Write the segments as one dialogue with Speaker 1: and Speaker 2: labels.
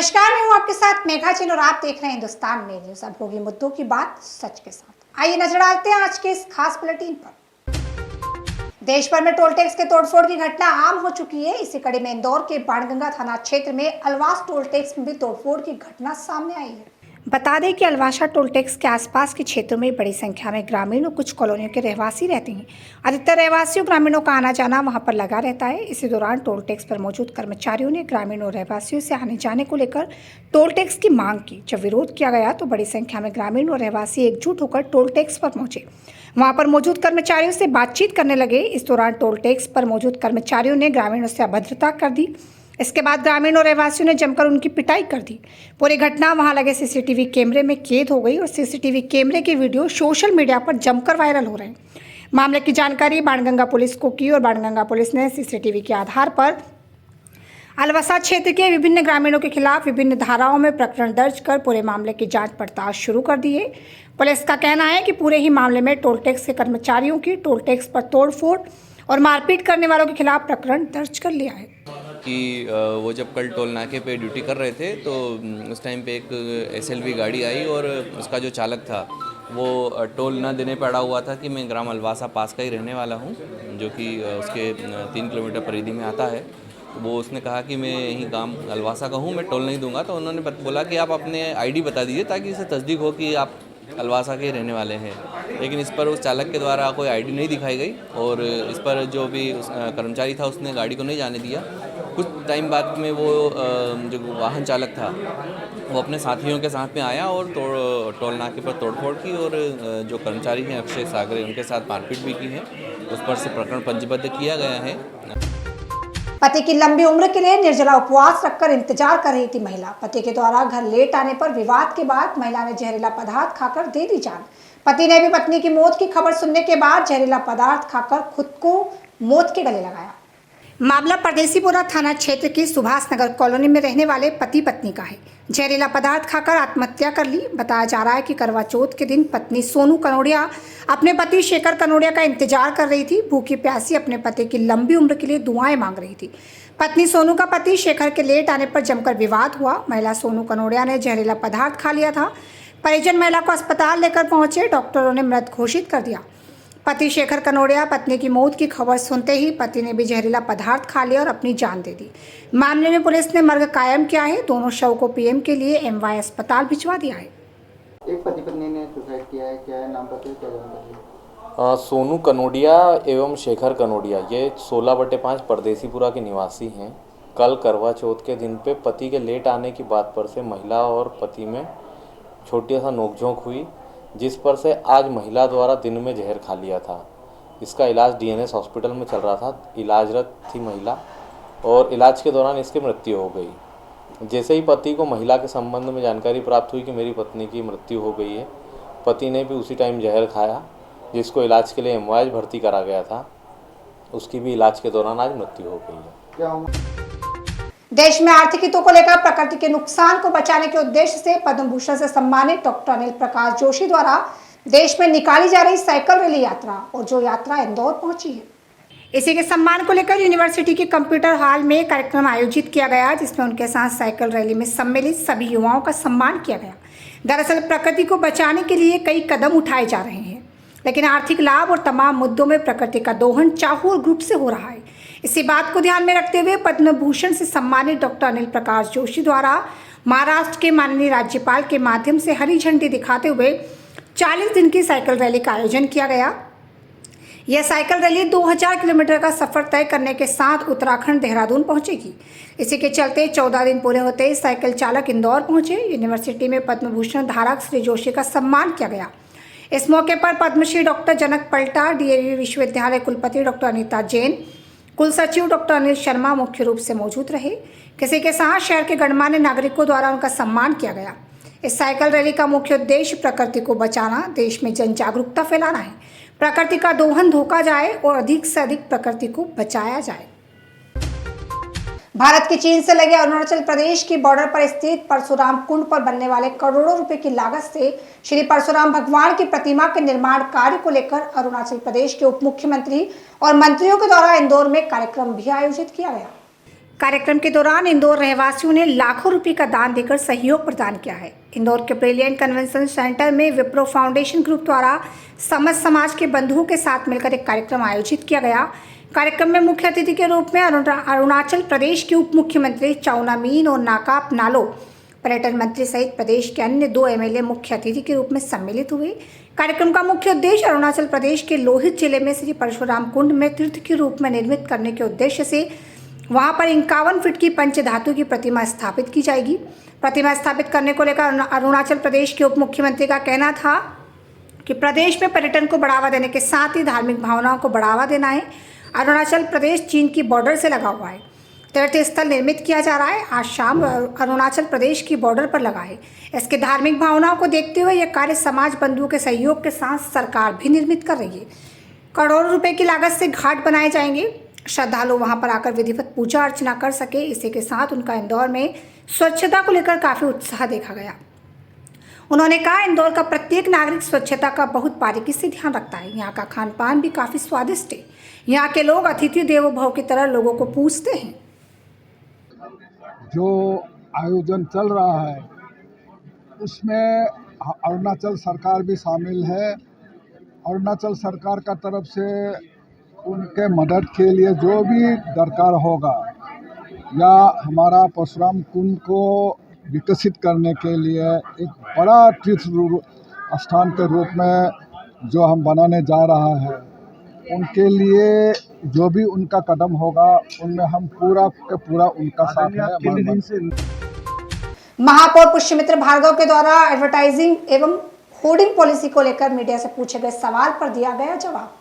Speaker 1: नमस्कार, मैं हूं आपके साथ मेघा चिन और आप देख रहे हैं हिंदुस्तान में न्यूज। अब होगी मुद्दों की बात सच के साथ। आइए नजर डालते हैं आज के इस खास बुलेटिन पर। देश भर में टोल टैक्स के तोड़फोड़ की घटना आम हो चुकी है। इसी कड़ी में इंदौर के बाणगंगा थाना क्षेत्र में अलवास टोल टैक्स में भी तोड़फोड़ की घटना सामने आई है। बता दें कि अलवासा टोल टैक्स के आसपास के क्षेत्रों में बड़ी संख्या में ग्रामीण और कुछ कॉलोनियों के रहवासी रहते हैं। अधिकतर रहवासियों ग्रामीणों का आना जाना वहां पर लगा रहता है। इसी दौरान टोल टैक्स पर मौजूद कर्मचारियों ने ग्रामीणों और रहवासियों से आने जाने को लेकर टोल टैक्स की मांग की। जब विरोध किया गया तो बड़ी संख्या में ग्रामीण और रहवासी एकजुट होकर टोल टैक्स पर पहुंचे। वहां पर मौजूद कर्मचारियों से बातचीत करने लगे। इस दौरान टोल टैक्स पर मौजूद कर्मचारियों ने ग्रामीणों से अभद्रता कर दी। इसके बाद ग्रामीण और रहवासियों ने जमकर उनकी पिटाई कर दी। पूरी घटना वहां लगे सीसीटीवी कैमरे में कैद हो गई और सीसीटीवी कैमरे के वीडियो सोशल मीडिया पर जमकर वायरल हो रहे हैं। मामले की जानकारी बाणगंगा पुलिस को की और बाणगंगा पुलिस ने सीसीटीवी के आधार पर अलवासा क्षेत्र के विभिन्न ग्रामीणों के खिलाफ विभिन्न धाराओं में प्रकरण दर्ज कर पूरे मामले की जांच पड़ताल शुरू कर दी है। पुलिस का कहना है कि पूरे ही मामले में टोल टैक्स के कर्मचारियों की टोल टैक्स पर तोड़फोड़ और मारपीट करने वालों के खिलाफ प्रकरण दर्ज कर लिया है।
Speaker 2: कि वो जब कल टोल नाके पे ड्यूटी कर रहे थे तो उस टाइम पे एक एसएलवी गाड़ी आई और उसका जो चालक था वो टोल ना देने पे अड़ा हुआ था कि मैं ग्राम अलवासा पास का ही रहने वाला हूँ, जो कि उसके 3 किलोमीटर परिधि में आता है। वो उसने कहा कि मैं यहीं गांव अलवासा का हूँ, मैं टोल नहीं दूंगा। तो उन्होंने बोला कि आप अपने आईडी बता दीजिए ताकि इसे तस्दीक हो कि आप अलवासा के रहने वाले हैं। लेकिन इस पर उस चालक के द्वारा कोई आईडी नहीं दिखाई गई और इस पर जो भी कर्मचारी था उसने गाड़ी को नहीं जाने दिया। कुछ टाइम बाद में वो जो वाहन चालक था वो अपने साथियों के साथ में आया और टोल नाके पर तोड़फोड़ की और जो कर्मचारी हैं अक्षय सागरे उनके साथ मारपीट भी की है। उस पर से प्रकरण पंजीबद्ध किया गया है।
Speaker 1: पति की लंबी उम्र के लिए निर्जला उपवास रखकर इंतजार कर रही थी महिला। पति के द्वारा घर लेट आने पर विवाद के बाद महिला ने जहरीला पदार्थ खाकर दे दी जान। पति ने भी पत्नी की मौत की खबर सुनने के बाद जहरीला पदार्थ खाकर खुद को मौत के गले लगाया। मामला परदेसीपुरा थाना क्षेत्र की सुभाष नगर कॉलोनी में रहने वाले पति पत्नी का है। जहरीला पदार्थ खाकर आत्महत्या कर ली। बताया जा रहा है कि करवा चौथ के दिन पत्नी सोनू कनोडिया अपने पति शेखर कनोडिया का इंतजार कर रही थी। भूखी प्यासी अपने पति की लंबी उम्र के लिए दुआएं मांग रही थी। पत्नी सोनू का पति शेखर के लेट आने पर जमकर विवाद हुआ। महिला सोनू कनोडिया ने जहरीला पदार्थ खा लिया था। परिजन महिला को अस्पताल लेकर पहुंचे। डॉक्टरों ने मृत घोषित कर दिया। पति शेखर कनोडिया पत्नी की मौत की खबर सुनते ही पति ने भी जहरीला पदार्थ खा लिया और अपनी जान दे दी। मामले में पुलिस ने मर्ग कायम किया है। दोनों शव को पीएम के लिए एमवाई अस्पताल भिजवा दिया है।
Speaker 3: एक पति पत्नी ने सुसाइड किया है, क्या है नाम बताइए, क्या जानकारी?
Speaker 4: सोनू कनोडिया एवं शेखर कनोडिया ये 16/5 परदेसीपुरा के निवासी हैं। कल करवा चौथ के दिन पे पति के लेट आने की बात पर से महिला और पति में छोटी सा नोकझोंक हुई, जिस पर से आज महिला द्वारा दिन में जहर खा लिया था। इसका इलाज डीएनएस हॉस्पिटल में चल रहा था। इलाजरत थी महिला और इलाज के दौरान इसकी मृत्यु हो गई। जैसे ही पति को महिला के संबंध में जानकारी प्राप्त हुई कि मेरी पत्नी की मृत्यु हो गई है, पति ने भी उसी टाइम जहर खाया, जिसको इलाज के लिए एमवाई भर्ती करा गया था। उसकी भी इलाज के दौरान आज मृत्यु हो गई है।
Speaker 1: देश में आर्थिक हितों को लेकर प्रकृति के नुकसान को बचाने के उद्देश्य से पद्म भूषण से सम्मानित डॉक्टर अनिल प्रकाश जोशी द्वारा देश में निकाली जा रही साइकिल रैली यात्रा और जो यात्रा इंदौर पहुंची है, इसी के सम्मान को लेकर यूनिवर्सिटी के कंप्यूटर हॉल में कार्यक्रम आयोजित किया गया, जिसमें उनके साथ साइकिल रैली में सम्मिलित सभी युवाओं का सम्मान किया गया। दरअसल प्रकृति को बचाने के लिए कई कदम उठाए जा रहे हैं, लेकिन आर्थिक लाभ और तमाम मुद्दों में प्रकृति का दोहन चाहूर ग्रुप से हो रहा है। इसी बात को ध्यान में रखते हुए पद्म भूषण से सम्मानित डॉक्टर अनिल प्रकाश जोशी द्वारा महाराष्ट्र के माननीय राज्यपाल के माध्यम से हरी झंडी दिखाते हुए 40 दिन की साइकिल रैली का आयोजन किया गया। यह साइकिल रैली 2000 किलोमीटर का सफर तय करने के साथ उत्तराखंड देहरादून पहुंचेगी। इसी के चलते 14 दिन पूरे होते ही साइकिल चालक इंदौर पहुंचे। यूनिवर्सिटी में पद्म भूषण धारक श्री जोशी का सम्मान किया गया। इस मौके पर पद्मश्री डॉक्टर जनक पलटा, डीएवी विश्वविद्यालय कुलपति डॉक्टर अनीता जैन, कुल सचिव डॉक्टर अनिल शर्मा मुख्य रूप से मौजूद रहे। किसी के साथ शहर के गणमान्य नागरिकों द्वारा उनका सम्मान किया गया। इस साइकिल रैली का मुख्य उद्देश्य प्रकृति को बचाना, देश में जन जागरूकता फैलाना है। प्रकृति का दोहन रोका जाए और अधिक से अधिक प्रकृति को बचाया जाए। भारत के चीन से लगे अरुणाचल प्रदेश की बॉर्डर पर स्थित परशुराम कुंड पर बनने वाले करोड़ों रुपए की लागत से श्री परशुराम भगवान की प्रतिमा के निर्माण कार्य को लेकर अरुणाचल प्रदेश के उप मुख्यमंत्री और मंत्रियों के द्वारा इंदौर में कार्यक्रम भी आयोजित किया गया। कार्यक्रम के दौरान इंदौर रहवासियों ने लाखों रुपए का दान देकर सहयोग प्रदान किया है। इंदौर के ब्रिलियंट कन्वेंशन सेंटर में विप्रो फाउंडेशन ग्रुप द्वारा समस्त समाज के बंधुओं के साथ मिलकर एक कार्यक्रम आयोजित किया गया। कार्यक्रम में मुख्य अतिथि के रूप में अरुणाचल प्रदेश के उप मुख्यमंत्री चाउना मीन और नाकाप नालो पर्यटन मंत्री सहित प्रदेश के अन्य 2 एमएलए मुख्य अतिथि के रूप में सम्मिलित हुए। कार्यक्रम का मुख्य उद्देश्य अरुणाचल प्रदेश के लोहित जिले में श्री परशुराम कुंड में तीर्थ के रूप में निर्मित करने के उद्देश्य से वहां पर 51 फीट की पंचधातु की प्रतिमा स्थापित की जाएगी। प्रतिमा स्थापित करने को लेकर अरुणाचल प्रदेश के उप मुख्यमंत्री का कहना था कि प्रदेश में पर्यटन को बढ़ावा देने के साथ ही धार्मिक भावनाओं को बढ़ावा देना है। अरुणाचल प्रदेश चीन की बॉर्डर से लगा हुआ है। तीर्थ स्थल निर्मित किया जा रहा है। आज शाम अरुणाचल प्रदेश की बॉर्डर पर लगा है। इसके धार्मिक भावनाओं को देखते हुए यह कार्य समाज बंधुओं के सहयोग के साथ सरकार भी निर्मित कर रही है। करोड़ों रुपए की लागत से घाट बनाए जाएंगे। श्रद्धालु वहां पर आकर विधिवत पूजा अर्चना कर सके। इसी के साथ उनका इंदौर में स्वच्छता को लेकर काफी उत्साह देखा गया। उन्होंने कहा, इंदौर का प्रत्येक नागरिक स्वच्छता का बहुत बारीकी से ध्यान रखता है। यहाँ का खान पान भी काफी स्वादिष्ट है। यहाँ के लोग अतिथि देवो भव की तरह लोगों को पूछते हैं।
Speaker 5: जो आयोजन चल रहा है उसमें अरुणाचल सरकार भी शामिल है। अरुणाचल सरकार का तरफ से उनके मदद के लिए जो भी दरकार होगा या हमारा परशुराम कुंड को विकसित करने के लिए एक बड़ा तीर्थ स्थान के रूप में जो हम बनाने जा रहा है, उनके लिए जो भी उनका कदम होगा उनमें हम पूरा के पूरा उनका साथ है।
Speaker 1: महापौर पुष्यमित्र भार्गव के द्वारा एडवर्टाइजिंग एवं होर्डिंग पॉलिसी को लेकर मीडिया से पूछे गए सवाल पर दिया गया जवाब।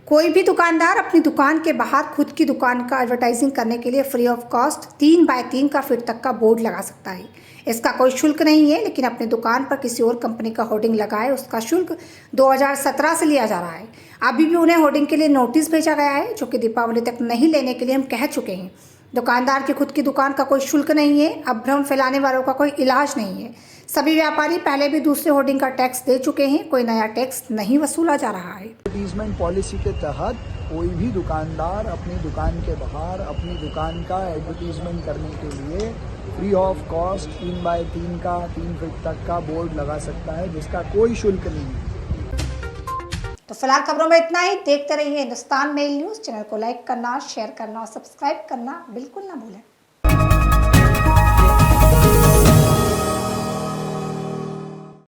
Speaker 1: कोई भी दुकानदार अपनी दुकान के बाहर खुद की दुकान का एडवर्टाइजिंग करने के लिए फ्री ऑफ कॉस्ट 3 बाय 3 का फीट तक का बोर्ड लगा सकता है। इसका कोई शुल्क नहीं है, लेकिन अपनी दुकान पर किसी और कंपनी का होर्डिंग लगाए उसका शुल्क 2017 से लिया जा रहा है। अभी भी उन्हें होर्डिंग के लिए नोटिस भेजा गया है, जो कि दीपावली तक नहीं लेने के लिए हम कह चुके हैं। दुकानदार की खुद की दुकान का कोई शुल्क नहीं है। अब भ्रम फैलाने वालों का कोई इलाज नहीं है। सभी व्यापारी पहले भी दूसरे होर्डिंग का टैक्स दे चुके हैं। कोई नया टैक्स नहीं वसूला जा रहा है।
Speaker 6: एडवर्टीजमेंट पॉलिसी के तहत कोई भी दुकानदार अपनी दुकान के बाहर अपनी दुकान का एडवर्टीजमेंट करने के लिए फ्री ऑफ कॉस्ट 3 बाय 3 का 3 फीट तक का बोर्ड लगा सकता है, जिसका कोई शुल्क नहीं है।
Speaker 1: तो फिलहाल खबरों में इतना ही। देखते रहिए हिंदुस्तान मेल न्यूज। चैनल को लाइक करना, शेयर करना और सब्सक्राइब करना बिल्कुल ना भूलें।